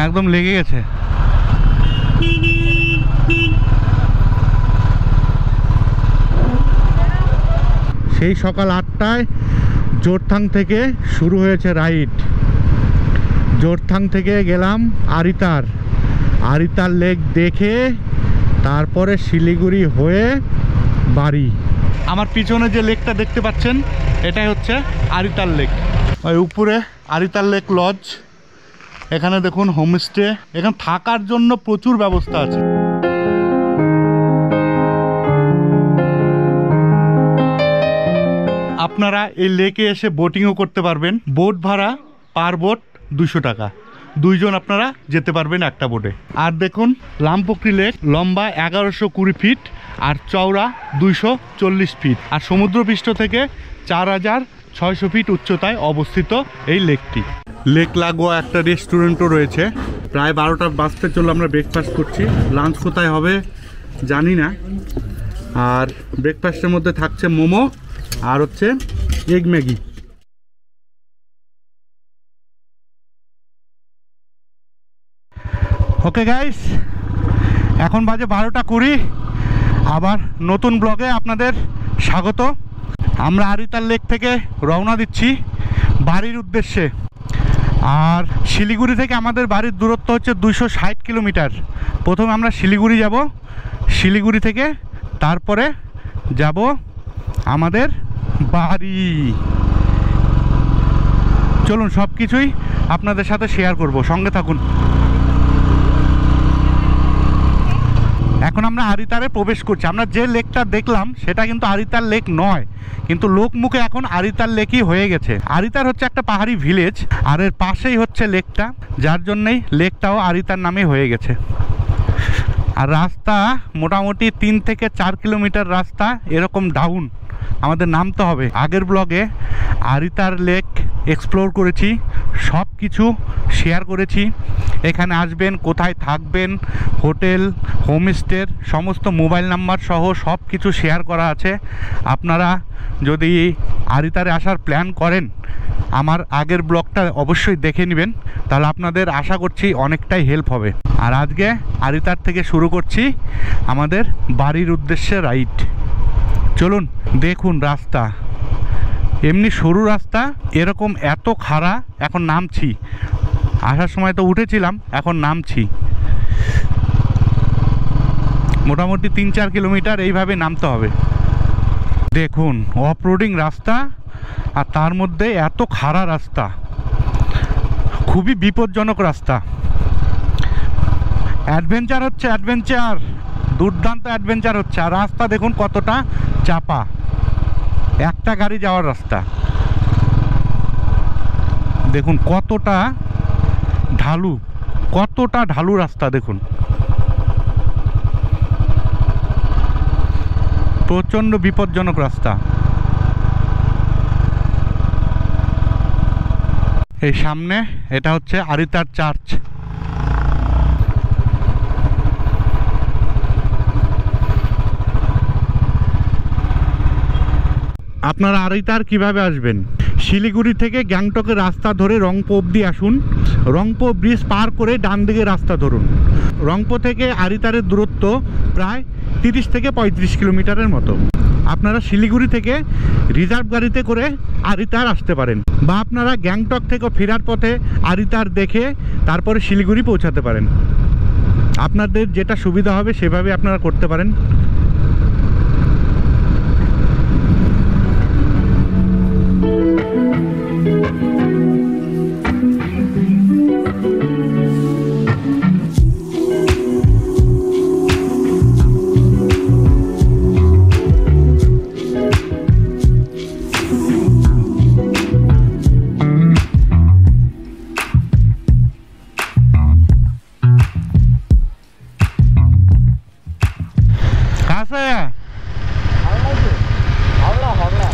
একদম লেগে গেছে। সেই সকাল 8টায় জোরথাং থেকে শুরু হয়েছে রাইড। জোরথাং থেকে গেলাম আরিতার লেক দেখে তারপরে শিলিগুড়ি হয়ে বাড়ি। আমার পিছনে যে লেকটা দেখতে পাচ্ছেন এটাই হচ্ছে আরিতার লেক। ওই উপরে আরিতার লেক লজ। এখানে দেখুন হোমস্টে, এখানে থাকার জন্য প্রচুর ব্যবস্থা আছে। আপনারা এই লেকে এসে বোটিংও করতে পারবেন। বোট ভাড়া পার বোট 200 টাকা, 2 জন আপনারা যেতে পারবেন একটা বোটে। আর দেখুন লামপকড়ি লেক লম্বা 1120 ফিট আর চওড়া 240 ফিট, আর সমুদ্রপৃষ্ঠ থেকে 4600 ফিট উচ্চতায় অবস্থিত এই লেকটি। লেক লাগোয়া একটা রেস্টুরেন্টও রয়েছে। প্রায় 12টা বাজতে চললো, আমরা ব্রেকফাস্ট করছি। লাঞ্চ কোথায় হবে জানি না। আর ব্রেকফাস্টের মধ্যে থাকছে মোমো আর হচ্ছে এগ ম্যাগি। ওকে গাইস, এখন বাজে 12টা 20। আবার নতুন ব্লগে আপনাদের স্বাগত। আমরা আরিতার লেক থেকে রওনা দিচ্ছি বাড়ির উদ্দেশ্যে। আর শিলিগুড়ি থেকে আমাদের বাড়ির দূরত্ব হচ্ছে 260 কিলোমিটার। প্রথমে আমরা শিলিগুড়ি যাব, শিলিগুড়ি থেকে তারপরে যাব আমাদের বাড়ি। চলুন সব কিছুই আপনাদের সাথে শেয়ার করব, সঙ্গে থাকুন। এখন আমরা আরিতারে প্রবেশ করছি। আমরা যে লেকটা দেখলাম সেটা কিন্তু আরিতার লেক নয়, কিন্তু লোক মুখে এখন আরিতার লেকই হয়ে গেছে। আরিতার হচ্ছে একটা পাহাড়ি ভিলেজ, আর এর পাশেই হচ্ছে লেকটা, যার জন্যই লেকটাও আরিতার নামে হয়ে গেছে। আর রাস্তা মোটামুটি 3 থেকে 4 কিলোমিটার রাস্তা এরকম ডাউন আমাদের নামতে হবে। আগের ব্লগে আরিতার লেক এক্সপ্লোর করেছি, সব কিছু শেয়ার করেছি। এখানে আসবেন, কোথায় থাকবেন, হোটেল, হোমস্টের সমস্ত মোবাইল নাম্বার সহ সব কিছু শেয়ার করা আছে। আপনারা যদি আরিতারে আসার প্ল্যান করেন, আমার আগের ব্লগটা অবশ্যই দেখে নেবেন, তাহলে আপনাদের আশা করছি অনেকটাই হেল্প হবে। আর আজকে আরিতার থেকে শুরু করছি আমাদের বাড়ির উদ্দেশ্যে রাইড। চলুন দেখুন রাস্তা, এমনি সরু রাস্তা, এরকম এত খাড়া। এখন নামছি, আসার সময় তো উঠেছিলাম, এখন নামছি। মোটামুটি 3-4 কিলোমিটার এইভাবে নামতে হবে। দেখুন অফরোডিং রাস্তা, আর তার মধ্যে এত খাড়া রাস্তা, খুবই বিপজ্জনক রাস্তা। অ্যাডভেঞ্চার হচ্ছে, অ্যাডভেঞ্চার, দুর্দান্ত অ্যাডভেঞ্চার হচ্ছে। আর রাস্তা দেখুন কতটা চাপা, একটা গাড়ি যাওয়ার রাস্তা। দেখুন কতটা ঢালু, কতটা ঢালু রাস্তা দেখুন, প্রচণ্ড বিপজ্জনক রাস্তা। এই সামনে এটা হচ্ছে আরিতার চার্চ। আপনারা আরিতার কিভাবে আসবেন? শিলিগুড়ি থেকে গ্যাংটকের রাস্তা ধরে রংপো অবধি আসুন। রংপো ব্রিজ পার করে ডান দিকে রাস্তা ধরুন। রংপো থেকে আরিতারের দূরত্ব প্রায় 30 থেকে 35 কিলোমিটারের মতো। আপনারা শিলিগুড়ি থেকে রিজার্ভ গাড়িতে করে আরিতার আসতে পারেন, বা আপনারা গ্যাংটক থেকে ফেরার পথে আরিতার দেখে তারপরে শিলিগুড়ি পৌঁছাতে পারেন। আপনাদের যেটা সুবিধা হবে সেভাবে আপনারা করতে পারেন।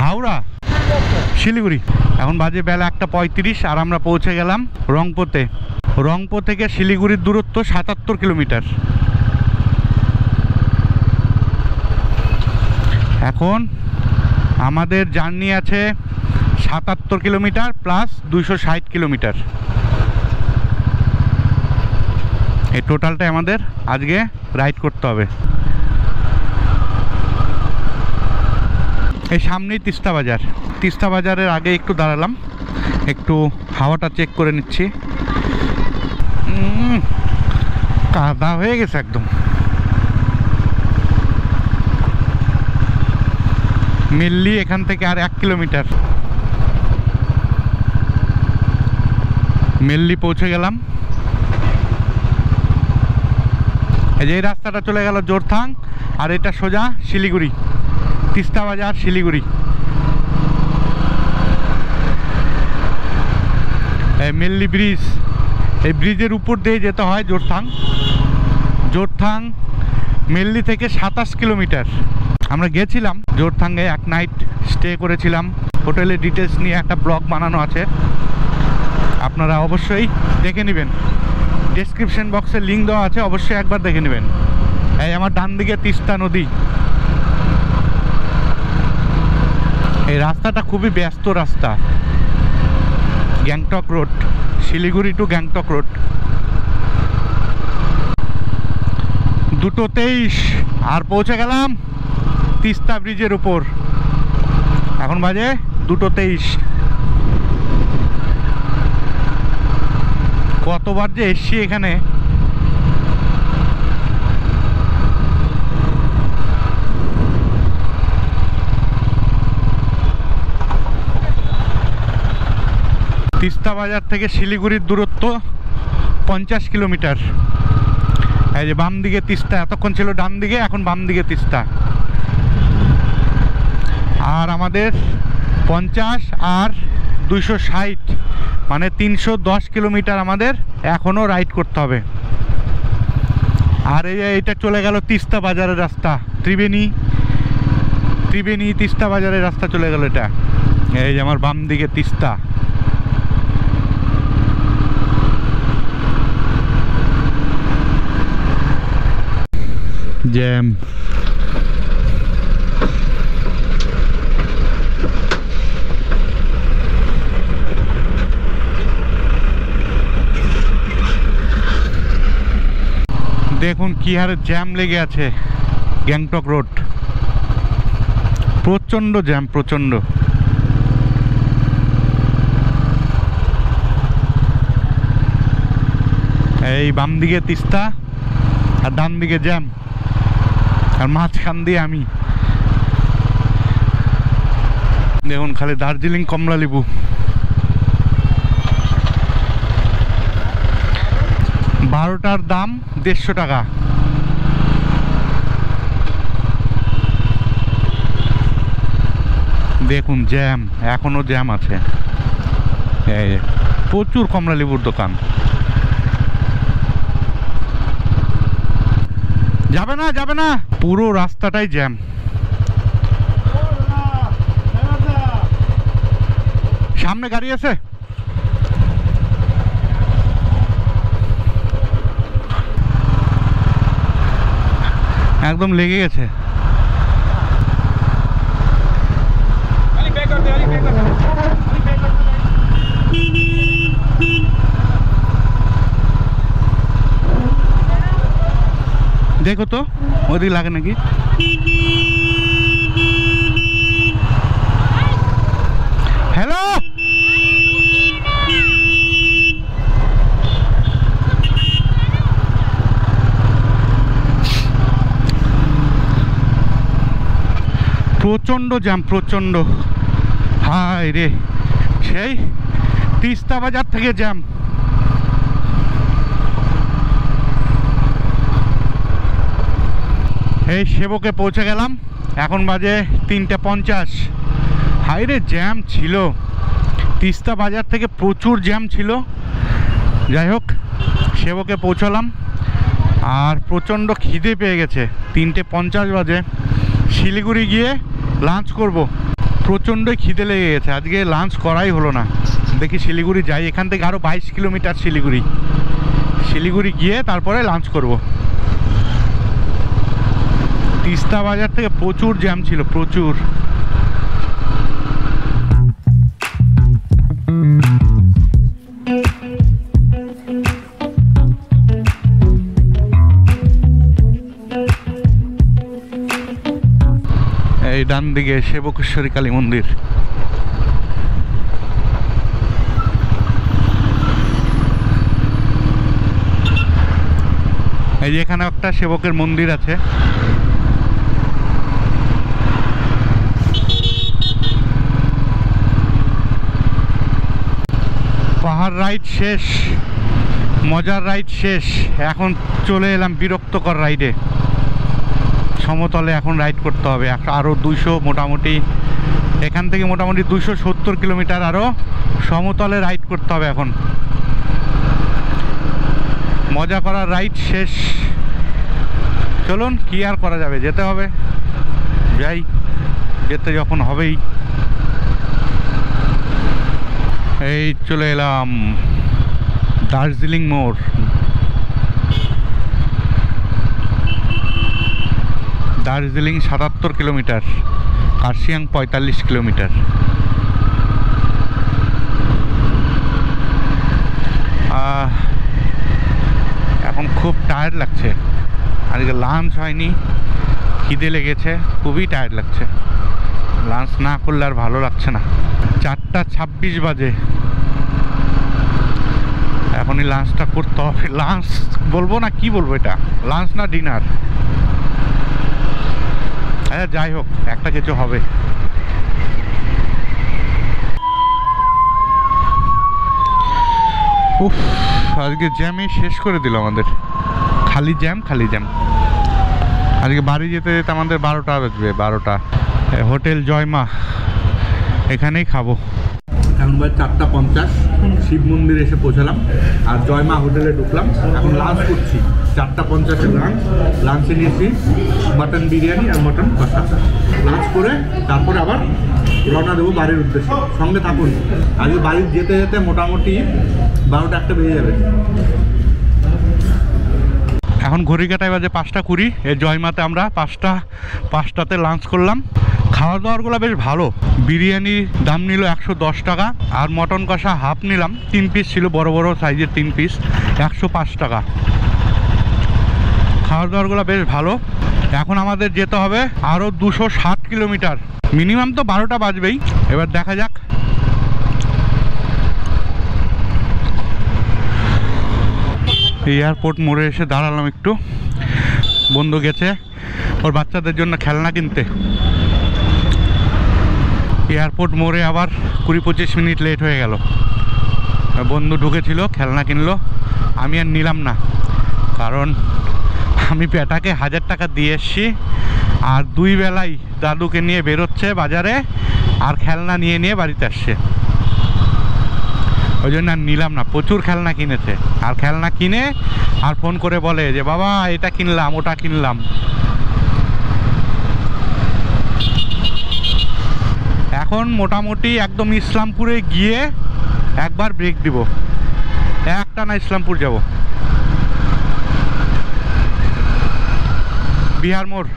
হাওড়া শিলিগুড়ি। এখন বাজে বেলা 1:35 আর আমরা পৌঁছে গেলাম রংপোতে। রংপো থেকে শিলিগুড়ির দূরত্ব 77 কিলোমিটার। এখন আমাদের জার্নি আছে 77 কিলোমিটার প্লাস 260 কিলোমিটার। এই টোটালটাই আমাদের আজকে রাইড করতে হবে। এই সামনেই তিস্তা বাজার। তিস্তা বাজারের আগে একটু দাঁড়ালাম, একটু হাওয়াটা চেক করে নিচ্ছি। কাদা হয়ে গেছে একদম। মেনলি এখান থেকে আর 1 কিলোমিটার। মেনলি পৌঁছে গেলাম। এই যে এই রাস্তাটা চলে গেল জোরথাং, আর এটা সোজা শিলিগুড়ি, তিস্তা বাজার শিলিগুড়ি। মেনলি ব্রিজ, এই ব্রিজের উপর দিয়ে যেতে হয় জোরথাং। জোরথাং মেনলি থেকে 27 কিলোমিটার। আমরা গেছিলাম জোরথাঙ্গে, এক নাইট স্টে করেছিলাম। হোটেলের ডিটেলস নিয়ে একটা ব্লগ বানানো আছে, আপনারা অবশ্যই দেখে নেবেন। ডেসক্রিপশন বক্সে লিঙ্ক দেওয়া আছে, অবশ্যই একবার দেখে নেবেন। এই আমার ডান দিকে তিস্তা নদী। এই রাস্তাটা খুবই ব্যস্ত রাস্তা, Gangtok road, Siliguri to Gangtok road. 2:23 আর পৌঁছে গেলাম তিস্তা ব্রিজের উপর। এখন বাজে 2:23। কতবার যে এসছি এখানে। তিস্তা বাজার থেকে শিলিগুড়ির দূরত্ব 50 কিলোমিটার। এই যে বাম দিকে তিস্তা, এতক্ষণ ছিল ডান দিকে, এখন বাম দিকে তিস্তা। আর আমাদের 50 আর 260 মানে 310 কিলোমিটার আমাদের এখনও রাইড করতে হবে। আর এইটা চলে গেল তিস্তা বাজারের রাস্তা, ত্রিবেণী তিস্তা বাজারের রাস্তা চলে গেল এটা। এই যে আমার বাম দিকে তিস্তা। জ্যাম। দেখুন কি হারে জ্যাম লেগে আছে গ্যাংটক রোড। প্রচণ্ড জ্যাম, প্রচণ্ড। এই বাম দিকে তিস্তা আর ডান দিকে জ্যাম, আর মাঝখান দিয়ে আমি। দেখুন খালি দার্জিলিং কমলা লেবু। বারোটার দাম 150 টাকা। দেখুন জ্যাম, এখনো জ্যাম আছে। এই প্রচুর কমলা লেবুর দোকান। যাবে না, যাবে না, পুরো রাস্তাটাই জ্যাম। সামনে গাড়ি আছে। একদম লেগে গেছে। দেখো তো ওদিকে লাগে নাকি। হ্যালো, প্রচণ্ড জ্যাম, প্রচণ্ড। হায় রে, সেই তিস্তা বাজার থেকে জ্যাম। এই সেবকে পৌঁছে গেলাম, এখন বাজে 3:50। হায় রে, জ্যাম ছিল তিস্তা বাজার থেকে, প্রচুর জ্যাম ছিল। যাই হোক, সেবকে পৌঁছালাম। আর প্রচণ্ড খিদে পেয়ে গেছে, 3:50 বাজে। শিলিগুড়ি গিয়ে লাঞ্চ করব। প্রচণ্ডই খিদে লেগে গেছে, আজকে লাঞ্চ করাই হলো না। দেখি শিলিগুড়ি যাই, এখান থেকে আরও 22 কিলোমিটার শিলিগুড়ি গিয়ে তারপরে লাঞ্চ করব। তিস্তা বাজার থেকে প্রচুর জ্যাম ছিল, প্রচুর। দিকে সেবকেশ্বরী কালী মন্দির। এই যে এখানে একটা সেবকের মন্দির আছে। পাহাড় রাইড শেষ, মজার রাইড শেষ, এখন চলে এলাম বিরক্তকর রাইডে। সমতলে এখন রাইড করতে হবে আরও 200, মোটামুটি এখান থেকে মোটামুটি 270 কিলোমিটার আরও সমতলে রাইড করতে হবে। এখন মজা করার রাইড শেষ, চলুন কি আর করা যাবে, যেতে হবে, যাই, যেতে যখন হবেই। এই চলে এলাম দার্জিলিং মোড়। Darjeeling 77 kilometre, Kurseong 45 kilometre. এখন খুব টায়ার্ড লাগছে, আজকে লাঞ্চ হয়নি, খিদে লেগেছে, খুবই টায়ার্ড লাগছে। লাঞ্চ না করলে আর ভালো লাগছে না। 4:26 বাজে, এখনই লাঞ্চটা করতে হবে। লাঞ্চ বলবো না কি বলবো, এটা লাঞ্চ না ডিনার, আচ্ছা যাই হোক একটা কিছু হবে। উফ, আজকে জ্যামে শেষ করে দিল আমাদের, খালি জ্যাম খালি জ্যাম। আজকে বাড়ি যেতে যেতে আমাদের 12টা বাজবে, 12টা। হোটেল জয়মা, এখানেই খাবো। এখন বাজে 4:50, শিব মন্দিরে এসে পৌঁছালাম আর জয়মা হোটেলে ঢুকলাম। এখন লাঞ্চ করছি, 4:50 লাঞ্চ। লাঞ্চে নিয়েছি মাটন বিরিয়ানি আর মটন কষা। লাঞ্চ করে তারপরে আবার রওনা দেবো বাড়ির উদ্দেশ্যে, সঙ্গে থাকুন। আজকে বাড়ি যেতে যেতে মোটামুটি 12টা 1টা বেজে যাবে। এখন ঘড়ি কাটায় বাজে 5:20। এই জয়মাতে আমরা 5টাতে লাঞ্চ করলাম। খাওয়া দাওয়ারগুলো বেশ ভালো। বিরিয়ানির দাম নিল 110 টাকা, আর মটন কষা হাফ নিলাম, 3 পিস ছিল, বড় বড় সাইজের 3 পিস, 105 টাকা। খাওয়া দাওয়ারগুলো বেশ ভালো। এখন আমাদের যেতে হবে আরও 260 কিলোমিটার, মিনিমাম তো 12টা বাজবেই। এবার দেখা যাক। এয়ারপোর্ট মোড়ে এসে দাঁড়ালাম একটু, বন্ধু গেছে ওর বাচ্চাদের জন্য খেলনা কিনতে। এয়ারপোর্ট মোড়ে আবার 20-25 মিনিট লেট হয়ে গেল। বন্ধু ঢুকেছিল, খেলনা কিনলো, আমি আর নিলাম না, কারণ আমি পেটাকে 1000 টাকা দিয়ে এসছি, আর 2 বেলাই দাদুকে নিয়ে বেরোচ্ছে বাজারে, আর খেলনা নিয়ে নিয়ে বাড়িতে আসছে। ওই জন্য আর নিলাম না। প্রচুর খেলনা কিনেছে, আর খেলনা কিনে আর ফোন করে বলে যে বাবা এটা কিনলাম, ওটা কিনলাম। এখন মোটামুটি একদম ইসলামপুরে গিয়ে একবার ব্রেক দিব, একটা না ইসলামপুর যাব। বিহার মোড়,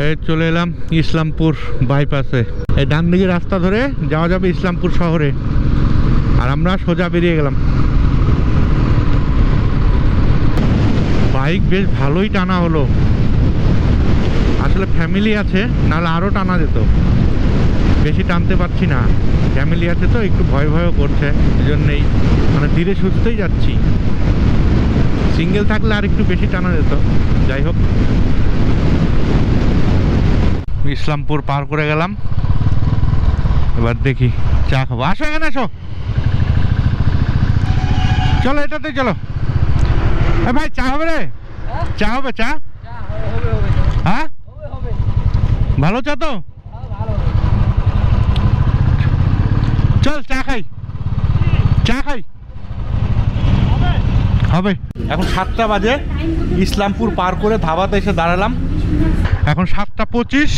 এই চলে এলাম ইসলামপুর বাইপাসে। এই ডান দিকে রাস্তা ধরে যাওয়া যাবে ইসলামপুর শহরে, আর আমরা সোজা বেরিয়ে গেলাম। বাইক বেশ ভালোই টানা হলো, আসলে ফ্যামিলি আছে, নাহলে আরও টানা যেত। বেশি টানতে পারছি না, ফ্যামিলি আছে তো একটু ভয় ভয়ও করছে, এই জন্যেই মানে ধীরে সুস্থই যাচ্ছি। সিঙ্গেল থাকলে আর একটু বেশি টানা যেত। যাই হোক, ইসলামপুর পার করে গেলাম। এবার দেখি চা খাবো। আসো এখানে, আসো, চলো এটাতে চলো। ভাই চা হবে রে? চা হবে? চা হ্যাঁ, ভালো চা তো, চল চা খাই, চা খাই হবে। এখন 7টা বাজে, ইসলামপুর পার করে ধাবাতে এসে দাঁড়ালাম। এখন 7:25,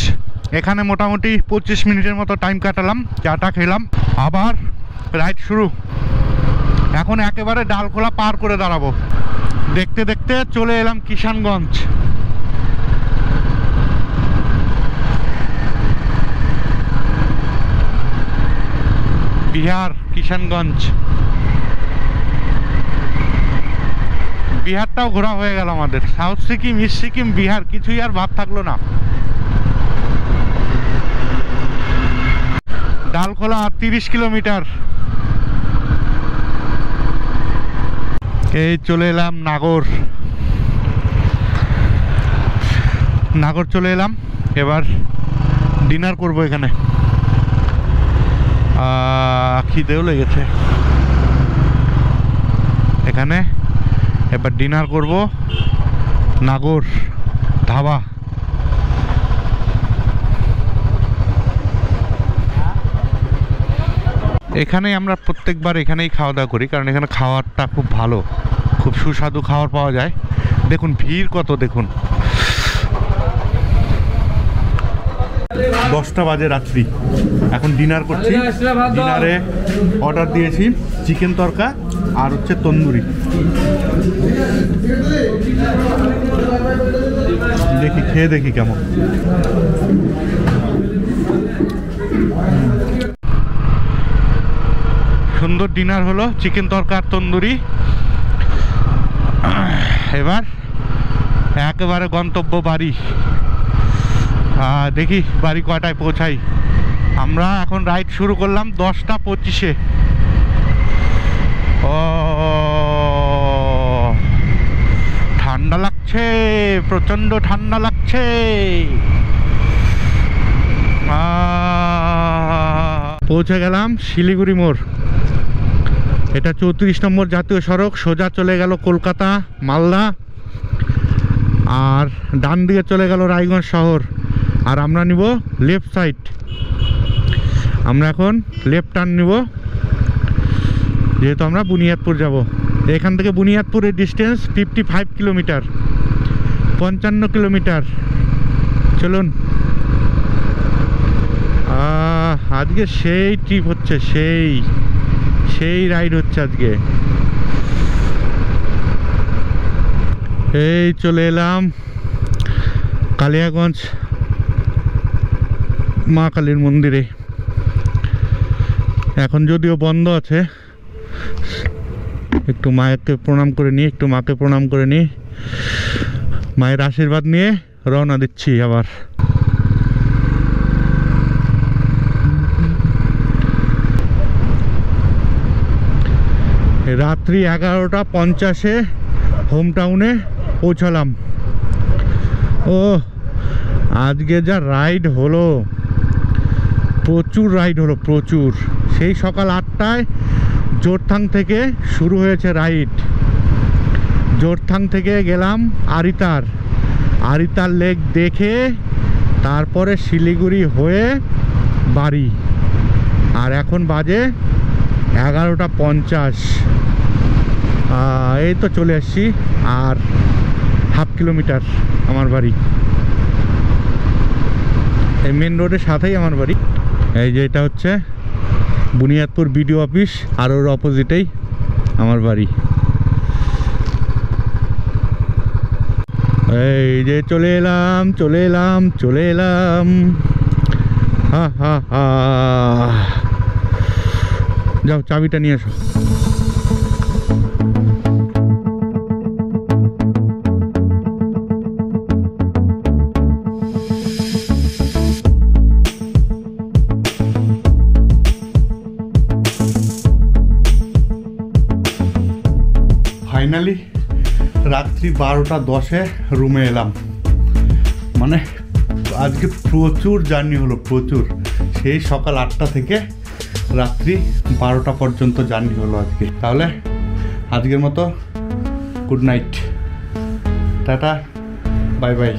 এখানে মোটামুটি 25 মিনিটের মতো টাইম কাটালাম, চাটা খেলাম, আবার রাইড শুরু। এখন একেবারে ডালখোলা পার করে দাঁড়াবো। দেখতে দেখতে চলে এলাম কিষানগঞ্জ। বিহার, কিষানগঞ্জ। বিহারটাও ঘোরা হয়ে গেল আমাদের। সাউথ সিকিম, ইস্ট সিকিম, বিহার কিছুই আর ভাব থাকলো না। ডালখোলা 30 কিলোমিটার। এই চলে এলাম নাগর। নাগর চলে এলাম, এবার ডিনার করব এখানে। খিদেও লেগেছে এখানে। এবার ডিনার করব নাগর ধাবা। এখানেই আমরা প্রত্যেকবার এখানেই খাওয়া দাওয়া করি, কারণ এখানে খাওয়ারটা খুব ভালো, খুব সুস্বাদু খাবার পাওয়া যায়। দেখুন ভিড় কত, দেখুন। 10টা বাজে রাত্রি, এখন ডিনার করছি। ডিনারে অর্ডার দিয়েছি চিকেন তরকা আর হচ্ছে তন্দুরি। দেখি খেয়ে দেখি কেমন। সুন্দর ডিনার হলো, চিকেন তরকা আর তন্দুরি। এবার একেবারে গন্তব্য বাড়ি। দেখি বাড়ি কয়টায় পৌঁছাই। আমরা এখন রাইড শুরু করলাম 10টা 25-এ। ও ঠান্ডা লাগছে, প্রচন্ড ঠান্ডা লাগছে। পৌঁছে গেলাম শিলিগুড়ি মোড়। এটা 34 নম্বর জাতীয় সড়ক, সোজা চলে গেল কলকাতা মালদা, আর ডান দিকে চলে গেল রায়গঞ্জ শহর। আর আমরা নিব লেফট সাইড। আমরা এখন লেফট টার্ন নিব, যেহেতু আমরা বুনিয়াদপুর যাব। এখান থেকে বুনিয়াদপুরের ডিস্টেন্স 55 কিলোমিটার, 55 কিলোমিটার। চলুন, আজকে সেই ট্রিপ হচ্ছে, সেই রাইড হচ্ছে আজকে। এই চলে এলাম কালিয়াগঞ্জ মা কালীর মন্দিরে। এখন যদিও বন্ধ আছে, একটু মাকে প্রণাম করে নিই, একটু মাকে প্রণাম করে নিই, মায়ের আশীর্বাদ নিয়ে রওনা দিচ্ছি আবার। রাত্রি 11টা 50-এ হোম টাউনে পৌঁছালাম। ও আজকে যা রাইড হলো, প্রচুর রাইড হলো, প্রচুর। সেই সকাল 8টায় জোরথাং থেকে শুরু হয়েছে রাইড। জোরথাং থেকে গেলাম আরিতার লেক দেখে, তারপরে শিলিগুড়ি হয়ে বাড়ি। আর এখন বাজে 11টা 50। এই তো চলে আসছি, আর হাফ কিলোমিটার আমার বাড়ি। এই মেন রোডের সাথেই আমার বাড়ি। এই যে এটা হচ্ছে বুনিয়াদপুর বিডিও অফিস, আর ওর অপোজিটেই আমার বাড়ি। এই যে চলে এলাম। হা হা হা, যাও চাবিটা নিয়ে এসো। ফাইনালি রাত্রি 12টা 10-এ রুমে এলাম। মানে আজকে প্রচুর জার্নি হলো, প্রচুর। সেই সকাল 8টা থেকে রাত্রি 12টা পর্যন্ত জার্নি হলো আজকে। তাহলে আজকের মতো good night, tata, bye bye.